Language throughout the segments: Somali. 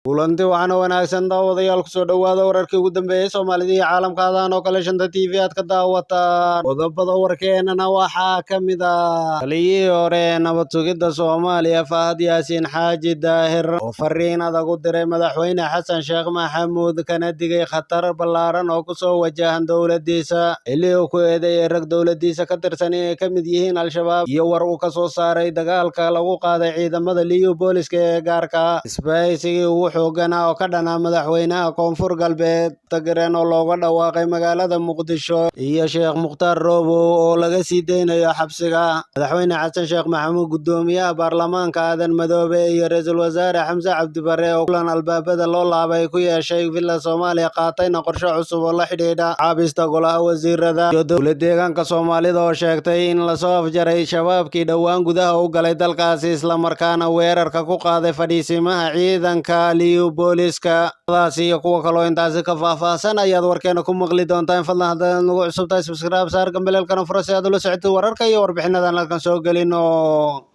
kulanti waxaana wanaagsan daawadayaal ku soo dhawaada wararkii ugu dambeeyay Soomaalida iyo caalamka hadaan oo kale shanta TV aad ka daawataan qodobada warkeenana waxaa ka mid ah taliyihii hore nabad sugidda Soomaaliya Fahad Yaasiin Xaaji Daahir oo fariin adag u diray madaxweyne Xasan Sheekh Maxamuud kana digay khatar ballaaran oo ku soo wajahan dowladdiisa xilli uu ku eedeeyay rag dowladdiisa ka tirsan inay ka mid yihiin Al-Shabaab iyo war uu ka soo saaray dagaalka lagu qaaday ciidamada liyu booliska ee gaarka isbahaysigii ugu xoogana oo ka dhana madaxweynaha koonfur galbeed Tagren oo looga dhawaaqay magaalada Muqdisho iyo Sheekh Mukhtaar Roobow oo laga sii deynayo xabsiga madaxweyne Xasan Sheekh Maxamuud gudoomiyaha baarlamaanka Aadan Madoobe iyo ra'iisul wasaare Xamse Cabdi Barre oo kulan albaabada loo laabay ku yeeshay villa Soomaaliya qaatayna qorshe cusub oo la xidhiidha caabista golaha wasiirada iyo dowlad deegaanka Soomaalida oo sheegtay in la soo afjaray shabaabkii dhowaan gudaha u galay dalkaasi isla markaana weerarka ku qaaday fadhiisimaha ciidanka liyu booliska iyo kuwa kaloo intaasi ka faahfaahsan ayaad warkeena ku maqli doontaan fadlan haddaad nagu cusub tahay subscribe saar gambalelkana fura si aad ula socotid wararka iyo warbixinadan halkan soo gelino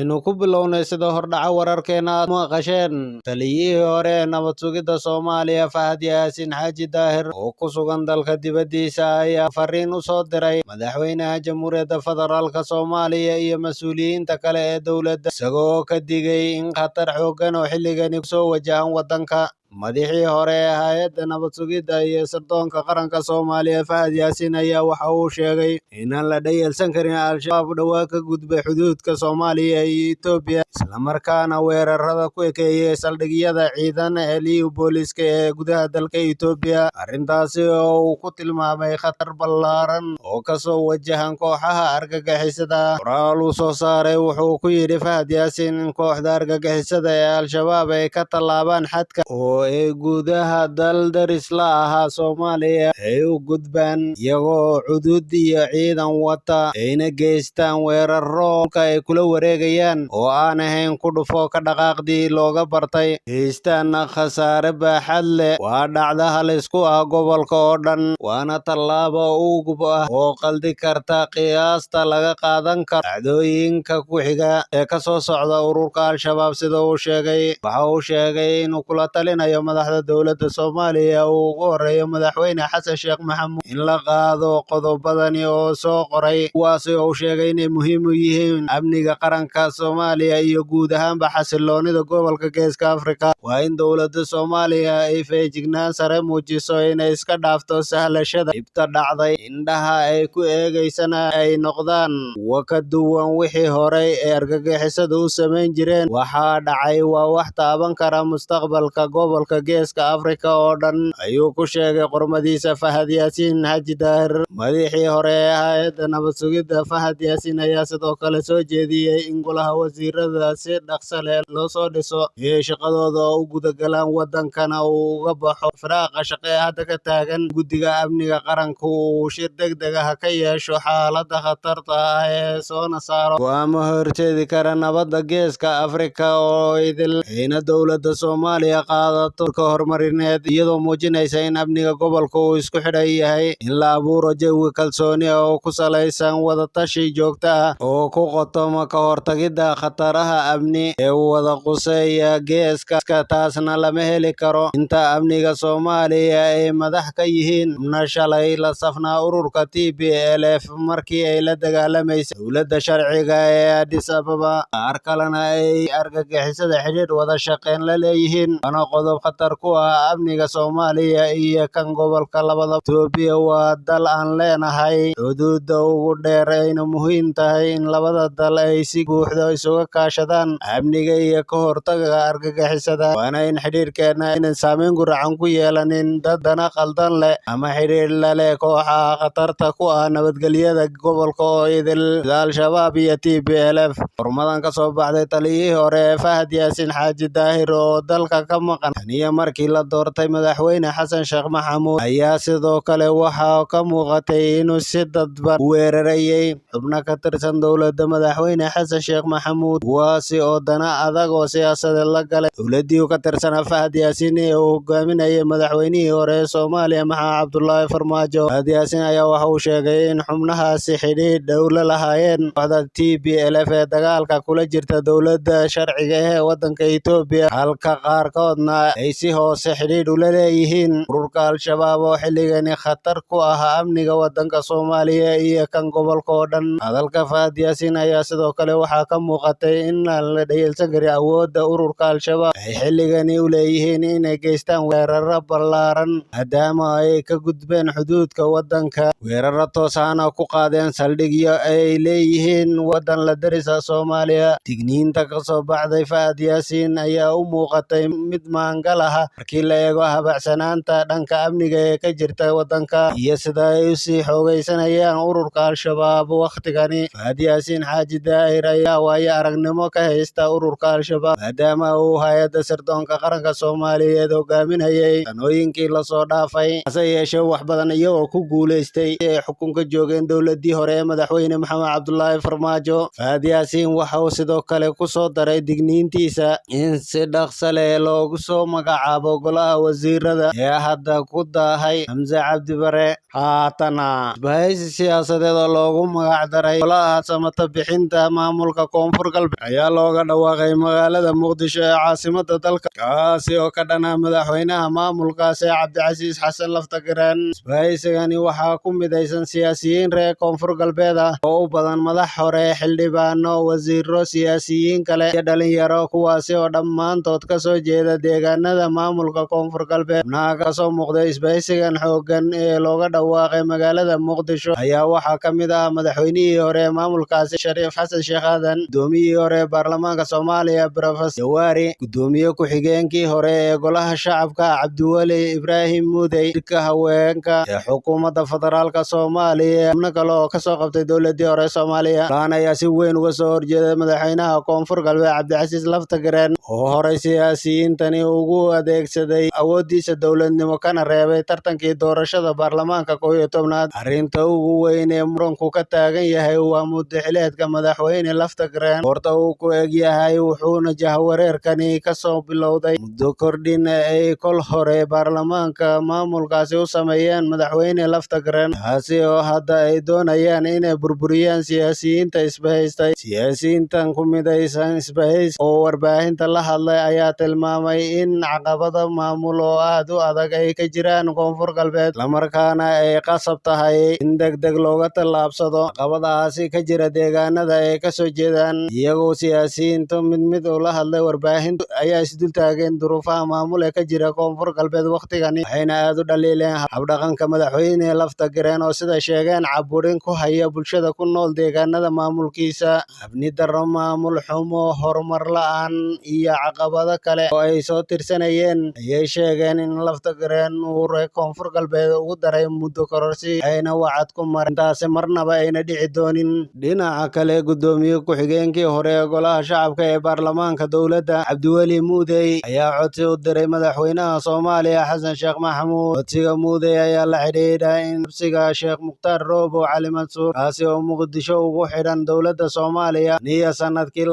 inuu ku bilownay sida hordhaca wararkeena aad maqasheen taliyihii hore nabad sugidda Soomaaliya Fahad Yaasiin Xaaji Daahir oo ku sugan dalka dibadiisa ayaa fariin u soo diray madaxweynaha Jamhuuriyadda Federaalka Soomaaliya iyo mas'uuliyiinta kale ee dowladda isagoo ka digay in khatar xooggan oo xilligani soo wajahan wadanka madaxii hore ee hay'adda nabad sugidda iyo sirdoonka qaranka Soomaaliya Fahad Yaasiin ayaa waxa uu sheegay inaan la dhayalsan karin Al-Shabaab dhawaa ka gudbay xuduudka Soomaaliya iyo Itoobiya isla markaana weerarada ku ekeeyay saldhigyada ciidan ee liyu booliska ee gudaha dalka Itoobiya arrintaasi oo uu ku tilmaamay khatar ballaaran oo ka soo wajahan kooxaha argagixisada qoraal uu soo saaray wuxuu ku yidhi Fahad Yaasiin in kooxda argagixisada ee Al-Shabaab ay ka tallaabaan xadka ee gudaha dal daris la ahaa Soomaaliya ay u gudbaan iyagoo cudud iyo ciidan wata ayna geystaan weeraro ay kula wareegayaan oo aan ahayn ku dhufo ka dhaqaaqdii looga bartay geystaana khasaare baaxad leh waa dhacda halis ku ah gobolka oo dhan waana tallaabo ugub ah oo qaldi karta qiyaasta laga qaadan karo dhacdooyinka ku xiga ee ka soo socda ururka Al-Shabaab sida uu sheegay waxa uu sheegay inuu kula talinayo madaxda dowladda Soomaaliya uu ugu horeeyo madaxweyne Xasan Sheekh Maxamuud in la qaado qodobadani oo soo qoray kuwaasi oo sheegay inay muhiim u yihiin amniga qaranka Soomaaliya iyo guud ahaanba xasiloonida gobolka Geeska Afrika waa in dowladda Soomaaliya ay feejignaan sare muujiso inay iska dhaafto sahlashada dhibta dhacday indhaha ay ku eegaysana ay noqdaan kuwa ka duwan wixii horey ee argagixisada u samayn jireen waxaa dhacay waa wax taaban kara mustaqbalka gobolka Geeska Afrika oo dhan ayuu ku sheegay qormadiisa Fahad Yaasiin Xaaji Daahir madaxii hore ee hay'adda nabad sugidda Fahad Yaasiin ayaa sidoo kale soo jeediyay in golaha wasiirada si dhaqso leh loo soo dhiso iyo shaqadooda u gudagalaan wadankana uu uga baxo firaaqa shaqo ee hadda ka taagan guddiga amniga qaranka uu shir degdeg ah ka yeesho xaaladda khatarta ah ee soona saaro go'aamo horseedi kara nabadda Geeska Afrika oo idil ayna dowladda Soomaaliya qaadato horumarineed iyadoo muujinaysa in amniga gobolka uu isku xidhan yahay in la abuuro jawi kalsooni ah oo ku salaysan wadatashi joogto ah oo ku qotoma ka hortagidda khataraha amni ee wada quseeya geeska taasna lama heli karo inta amniga Soomaaliya ay madax ka yihiin shalay la safnaa ururka TPLF markii ay la dagaalamaysay dowladda sharciga ee Addis Ababa qaar kalena ay argagixisada xidhiidh wada shaqeyn la leeyihiin qodob khatar ku ah amniga Soomaaliya iyo kan gobolka labada Itoobiya waa dal aan leenahay xuduudda ugu dheer ayna muhiim tahay in labada dal ay si buuxda isuga kaashadaan amniga iyo ka hortagga argagixisada waana in xidhiidhkeena inaan saameyn guracan ku yeelanin dad dana qaldan leh ama xidhiidh la leh kooxaha khatarta ku ah nabadgelyada gobolka oo idil sida Al-Shabaab iyo TPLF hormadan ka soo baxday taliyihii hore Fahad Yaasiin Xaaji Daahir oo dalka ka maqan iyo markii la doortay madaxweyne Xasan Sheekh Maxamuud ayaa sidoo kale waxaa ka muuqatay inuu si dadban weerarayay xubno ka tirsan dowladda madaxweyne Xasan Sheekh Maxamuud kuwaasi oo dana adag oo siyaasadeed la galay dowladdii uu ka tirsanaa Fahad Yaasiin ee uu hogaaminayay madaxweynihii hore ee Soomaaliya Maxamed Cabdullaahi Farmaajo Fahad Yaasiin ayaa waxa uu sheegay in xubnahaasi xidhiidh dhow la lahaayeen kooxda TPLF ee dagaalka kula jirta dowladda sharciga ee wadanka Itoobiya halka qaarkoodna ay si hoose xidhiidh ula leeyihiin ururka Al-Shabaab oo xilligani khatar ku ah amniga waddanka Soomaaliya iyo kan gobolka oo dhan. Hadalka Fahad Yaasiin ayaa sidoo kale waxaa ka muuqatay in aan la dhayalsan karin awoodda ururka Al-Shabaab ay xilligani u leeyihiin inay geystaan weeraro ballaaran maadaama ay ka gudbeen xuduudka waddanka, weeraro toos ahna ku qaadeen saldhigyo ay leeyihiin waddan la darisa Soomaaliya. Digniinta ka soo baxday Fahad Yaasiin ayaa u muuqatay mid maangal ah markii la eego habacsanaanta dhanka amniga ee ka jirta waddanka iyo sida ay u sii xoogaysanayaan ururka Al-Shabaab waqtigani. Fahad Yaasiin Xaaji Daahir ayaa waayo aragnimo ka haysta ururka Al-Shabaab maadaama uu hay'adda sirdoonka qaranka Soomaaliyeed hogaaminayay sanooyinkii la soo dhaafay, hase yeeshee wax badan iyagoo ku guulaystay ay xukunka joogeen dowladii hore ee madaxweyne Maxamed Cabdullaahi Farmaajo. Fahad Yaasiin waxa uu sidoo kale ku soo daray digniintiisa in si dhaqso leh loogu soo magacaabo golaha wasiirada ee hadda ku daahay Xamse Cabdi Barre. Haatana isbahaysi siyaasadeed oo loogu magac daray golaha samata bixinta maamulka Koonfur Galbeed ayaa looga dhawaaqay magaalada Muqdisho ee caasimadda dalka, kaasi oo ka dhana madaxweynaha maamulkaasi Cabdicasiis Xasan Laftagareen. Isbahaysigani waxaa ku midaysan siyaasiyiin reer Koonfur Galbeed ah oo u badan madax hore, xildhibaano, wasiiro, siyaasiyiin kale iyo dhalinyaro, kuwaasi oo dhammaantood ka soo jeeda deegaanada maamulka Koonfur Galbeed. Xubnaha ka soo muuqday isbahaysigan xooggan ee looga dhawaaqay magaalada Muqdisho ayaa waxaa ka mid ah madaxweynihii hore ee maamulkaasi Shariif Xasan Sheekh Aadan, gudoomiyihii hore ee baarlamaanka Soomaaliya Professor Jawaari, gudoomiye ku-xigeenkii hore ee golaha shacabka Cabdiweli Ibraahim Muudey, wasiirka haweenka ee xukuumadda federaalka Soomaaliya, xubno kale oo ka soo qabtay dowladii hore ee Soomaaliya. Laan ayaa si weyn uga soo horjeeda madaxweynaha Koonfur Galbeed Cabdicasiis Laftagareen oo horey siyaasiyiintani ugu adeegsaday awoodiisa dowladnimo kana reebay tartankii doorashada baarlamaanka 11aad. Arrinta ugu weyn ee muranku ka taagan yahay waa muddaxileedka madaxweyne Laftagareen goorta uu ku eg yahay, wuxuuna jahwareerkani ka soo bilowday muddo kordhin ay kol hore baarlamaanka maamulkaasi u sameeyeen madaxweyne Laftagareen, taasi oo hadda ay doonayaan inay burburiyaan siyaasiyiinta isbahaystay. Siyaasiyiintan ku midaysan isbahaysi oo warbaahinta la hadlay ayaa tilmaamay in caqabado maamul oo aad u adag ay ka jiraan Koonfur Galbeed, islamarkaana ay qasab tahay in degdeg looga tallaabsado caqabadahaasi ka jira deegaanada ay ka soo jeedaan. Iyagoo siyaasiyiintu mid ula hadlay warbaahinta ayaa isdul taageen duruufaha maamul ee ka jira Koonfur Galbeed waqtigani, waxayna aad u dhaliileen habdhaqanka madaxweyne Laftagareen oo sida sheegeen caburin ku haya bulshada ku nool deegaanada maamulkiisa. Amni darro, maamul xumo, horumar la'aan iyo caqabado kale oo ay soo tirsanayeen ayay sheegeen in Laftagareen uu reer Koonfur Galbeed ugu daray muddo kororsi ayna wacad ku marin intaasi marnaba ayna dhici doonin. Dhinaca kale, gudoomiye ku-xigeenkii hore ee golaha shacabka ee baarlamaanka dowladda Cabdiweli Muudey ayaa codsi u diray madaxweynaha Soomaaliya Xasan Sheekh Maxamuud. Codsiga Muudey ayaa la xidhiidha in xabsiga Sheekh Mukhtaar Roobow Cali Mansuur, kaasi oo Muqdisho ugu xidhan dowladda Soomaaliya niyo sanadkii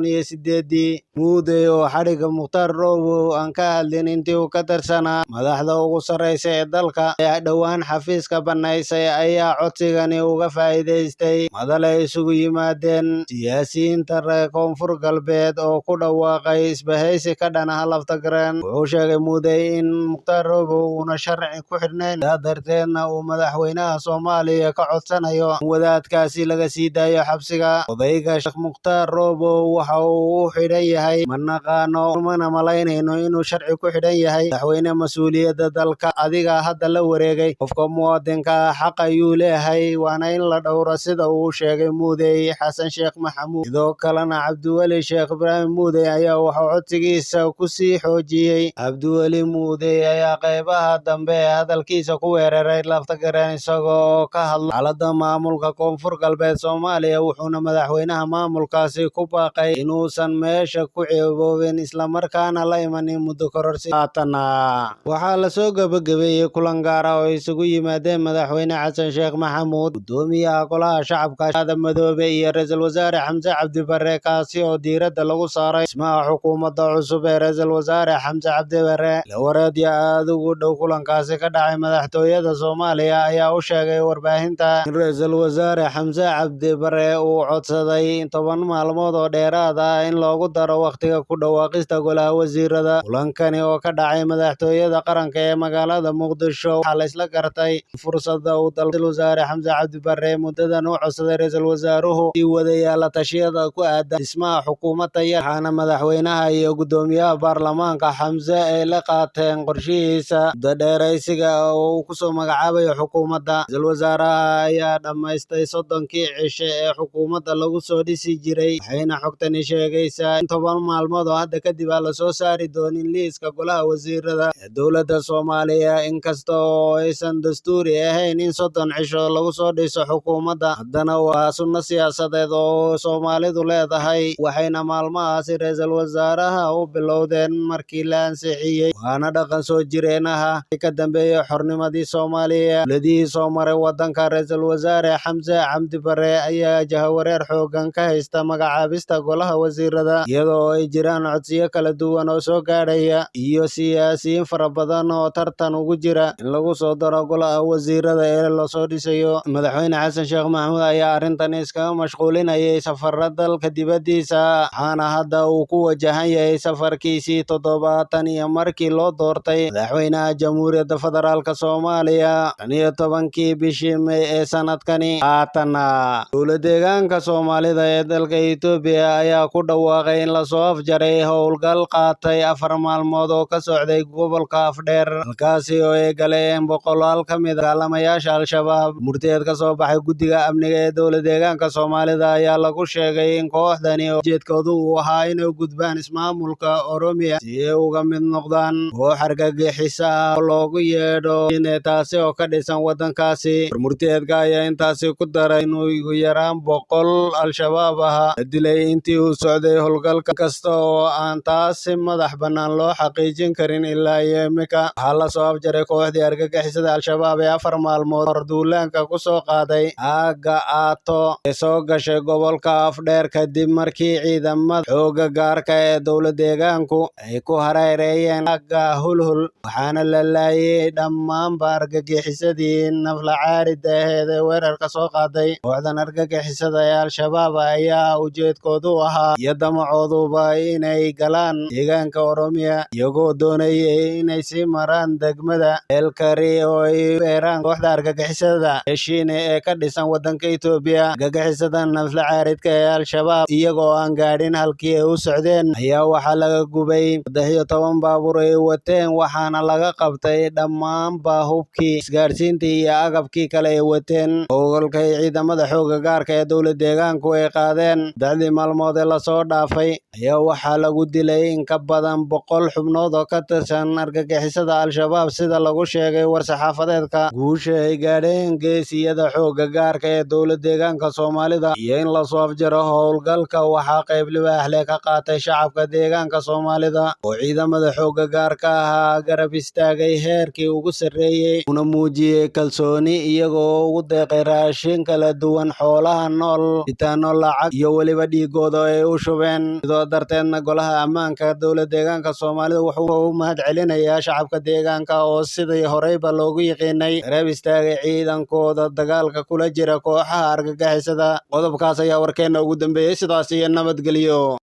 2018. Muudey oo xadhigga Mukhtaar Roobow aan ka hadlin intii uu ka tirsanaa madaxda ugu sarreysa ee dalka ee dhowaan xafiiska banaysay ayaa codsigani uga faa'iidaystay madal ay isugu yimaadeen siyaasiyiinta reer Koonfur Galbeed oo ku dhawaaqay isbahaysi ka dhan ah Laftagareen. Wuxuu sheegay Muudey in Mukhtaar Roobow uuna sharci ku xidhnayn, sidaa darteedna uu madaxweynaha Soomaaliya ka codsanayo in wadaadkaasi laga sii daayo xabsiga. Odayga Sheekh Mukhtaar Roobow waxa uu u xidhan yahay ma naqaano, mana malaynayno inuu sharci ku xidhan yahay. Madaxweyne, mas-uuliyadda dalka adiga hadda la wareegay, qofka muwaadinka ah xaq ayuu leeyahay, waana in la dhowro, sida uu sheegay Muudey Xasan Sheekh Maxamuud. Sidoo kalena Cabdiweli Sheekh Ibraahim Muudey ayaa wuxuu codsigiisa ku sii xoojiyey. Cabdiweli Muudey ayaa qaybaha dambe ee hadalkiisa ku weeraray Laftagareen isagoo ka hadlay xaaladda maamulka Koonfur Galbeed Soomaaliya, wuxuuna madaxweynaha maamulkaasi ku baaqay inuusan meesha ku ceeboobin islamarkaana la imanin muddo kororsi. Haatana waxaa la soo gabagabeeyey kulan gaar ah oo isugu yimaadeen madaxweyne Xasan Sheekh Maxamuud, gudoomiyaha golaha shacabka Aadan Madoobe iyo ra'iisul wasaare Xamse Cabdi Barre, kaasi oo diiradda lagu saaray dhismaha xukuumadda cusub ee ra'iisul wasaare Xamse Cabdi Barre. Lawareedyo aad ugu dhow kulankaasi ka dhacay madaxtooyada Soomaaliya ayaa u sheegay warbaahinta in ra'iisul wasaare Xamse Cabdi Barre uu codsaday 10 maalmood oo dheeraad ah in loogu daro waqtiga ku dhawaaqista golaha wasiirada wasiirada. Kulankani oo ka dhacay madaxtooyada qaranka ee magaalada Muqdisho waxaa la isla gartay fursadda uu dalka Ra'iisul Wasaare Xamse Cabdi Barre muddadan u codsaday Ra'iisul Wasaaruhu sii wadaya la tashiyada ku aadan dhismaha xukuumad tayo leh, waxaana madaxweynaha iyo guddoomiyaha baarlamaanka Xamse ay la qaateen qorshihiisa muddo dheeraysiga oo uu kusoo magacaabayo xukuumadda. Ra'iisul Wasaaraha ayaa dhammaystay 30kii cishe ee xukuumadda lagu soo dhisi jiray, waxayna xogtani sheegaysaa in 10 maalmood oo hadda kadib aan la soo saari doonin liiska golaha wasiirada ee dowladda Soomaaliya. Inkasta oo aysan dastuuri ahayn in 30 cisho lagu soo dhiso xukuumadda, haddana waa sunno siyaasadeed oo Soomaalidu leedahay, waxayna maalmahaasi Ra'iisul Wasaaraha u bilowdeen markii la ansixiyay, waana dhaqan soo jireen ah ka dambeeyay xornimadii Soomaaliya. Dowladihii soo maray waddanka, Ra'iisul Wasaare Xamse Cabdi Barre ayaa jahawareer xooggan ka haysta magacaabista golaha wasiirada, iyadoo ay jiraan codsiyo kala duwan oo soo gaadhaya iyo siyaasiyiin fara badan oo tartan ugu jira in lagu soo daro golaha wasiirada ee la soo dhisayo. Madaxweyne Xasan Sheekh Maxamuud ayaa arrintan iskaga mashquulinayay safarada dalka dibadiisa, waxaana hadda uu ku wajahan yahay safarkiisii 70 iyo markii loo doortay madaxweynaha Jamhuuriyadda Federaalka Soomaaliya 15kii bishii May ee sanadkani. Haatana dowlad-deegaanka Soomaalida ee dalka Itoobiya ayaa ku dhawaaqay in la soo afjaray howlgal qaatay 4 maalmood oo ka socday gobolka Afdheer, halkaasi oo ay galeen 100 ka mid ah dagaalamayaasha Al-Shabaab. Murtiyeed ka soo baxay guddiga amniga ee dowlad-deegaanka Soomaalida ayaa lagu sheegay in kooxdani ujeedkoodu uu ahaa inay gudbaan ismaamulka Oromiya si ay uga mid noqdaan koox argagixisa ah oo loogu yeedho taasi oo ka dhisan waddankaasi. Murtiyeedka ayaa intaasi ku daray in ugu yaraan 100 Al-Shabaab ah la dilay intii uu socday howlgalka, kasta oo aan taasi madax bannaan loo xaqiijin karin ilaa iyo imika. Waxaa la soo afjaray kooxdii argagixisada Al-Shabaab ee 4 maalmood hor duulaanka ku soo qaaday aagga Aato ee soo gashay gobolka Afdheer kadib markii ciidamada xoogga gaarka ee dowlad-deegaanku ay ku hareereeyeen aagga Hulhul, waxaana la laayay dhammaanba argagixisadii naflacaarida ahayd ee weerarka soo qaaday. Kooxdan argagixisada ee Al-Shabaab ayaa ujeedkoodu ahaa iyo damacooduba inay galaan deegaanka Oromiya, iyagoo doonayay inay sii maraan degmada Elkari oo ay beeraan kooxda argagixisada Shiine ee ka dhisan waddanka Itoobiya. Argagixisada naflacaaridka ee Al-Shabaab, iyagoo aan gaadhin halkii ay u socdeen, ayaa waxaa laga gubay 13 baabuur ay wateen, waxaana laga qabtay dhammaanba hubkii, isgaarsiintii iyo agabkii kale ay wateen. Howlgalka ay ciidamada xoogga gaarka ee dowlad-deegaanku ay qaadeen 3 maalmood ee lasoo dhaafay ayaa waxaa lagu dilay in ka badan 100 xubnood oo ka tirsan argagixisada Al-Shabaab, sida lagu sheegay war-saxaafadeedka. Guusha ay gaadheen geesiyada xoogga gaarka ee dowlad-deegaanka Soomaalida iyo in la soo afjaro howlgalka waxaa qayb libaax leh ka qaatay shacabka deegaanka Soomaalida oo ciidamada xoogga gaarka ah garab istaagay heerkii ugu sarreeyay, una muujiyay kalsooni iyagoo ugu deeqay raashin kala duwan, xoolaha nool, bitaano, lacag iyo weliba dhiigooda ay u shubeen. Sidoo darteedna golaha ammaanka dowlad-deegaanka Soomaalida wuxuu u mahadcelinayaa shacabka deegaanka oo sidii horeyba loogu yiqiinay garab istaagay ciidankooda dagaalka kula jira kooxaha argagixisada. Qodobkaas ayaa warkeena ugu dambeeyay, sidaas iyo nabadgelyo.